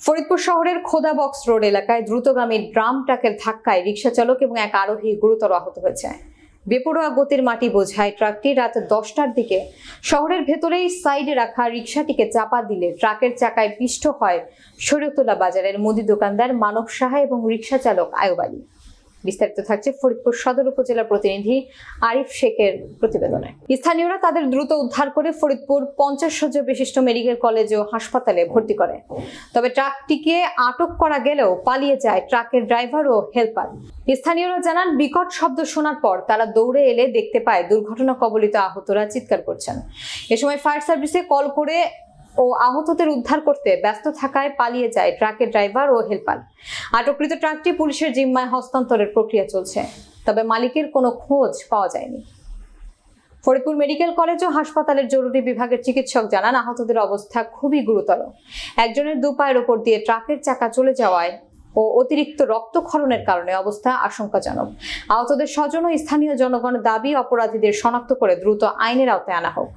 ফরিদপুর শহরের খোদাবক্স রোড এলাকায় দ্রুতগামী ড্রাম ট্রাকের ধাক্কায় রিকশা চালক এবং এক আরোহী গুরুতর আহত হয়েছে। বেপরোয়া গতির মাটি বোঝাই ট্রাকটি রাত 10টার দিকে শহরের ভেতরেই সাইডে রাখা রিকশাটিকে চাপা দিলে ট্রাকের চাকায় পিষ্ট হয় শরীয়তুল্লাহ বাজারের মুদি দোকানদার মানব সাহা এবং রিকশা চালক আয়ুব আলী। বিস্তারিত থাকছে ফরিদপুর সদর উপজেলা প্রতিনিধি আরিফ শেখের প্রতিবেদনে। স্থানীয়রা তাদের দ্রুত উদ্ধার করে ফরিদপুর 50 শয্যা বিশিষ্ট মেডিকেল কলেজ ও হাসপাতালে ভর্তি করে। তবে ট্রাকটিকে আটক করা গেলেও পালিয়ে যায় ট্রাকের ড্রাইভার ও হেলপার। স্থানীয়রা জানান, বিকট শব্দ শোনার পর তারা দৌড়ে এলে দেখতে পায় দুর্ঘটনা কবলিত আহতরা চিৎকার করছেন। এ সময় ফায়ার সার্ভিসে কল করে ও আহতদের উদ্ধার করতে ব্যস্ত থাকায় পালিয়ে যায় ট্রাকের ড্রাইভার ও হেলপার। আটককৃত ট্রাকটি পুলিশের জিম্মায় হস্তান্তরের প্রক্রিয়া চলছে, তবে মালিকের কোনো খোঁজ পাওয়া যায়নি। ফরিদপুর মেডিকেল কলেজ ও হাসপাতালের জরুরি বিভাগের চিকিৎসক জানান, আহতদের অবস্থা খুবই গুরুতর। একজনের দু পায়ের ওপর দিয়ে ট্রাকের চাকা চলে যাওয়ায় ও অতিরিক্ত রক্তক্ষরণের কারণে অবস্থা আশঙ্কাজনক। আহতদের স্বজন ও স্থানীয় জনগণ দাবি, অপরাধীদের শনাক্ত করে দ্রুত আইনের আওতায় আনা হোক।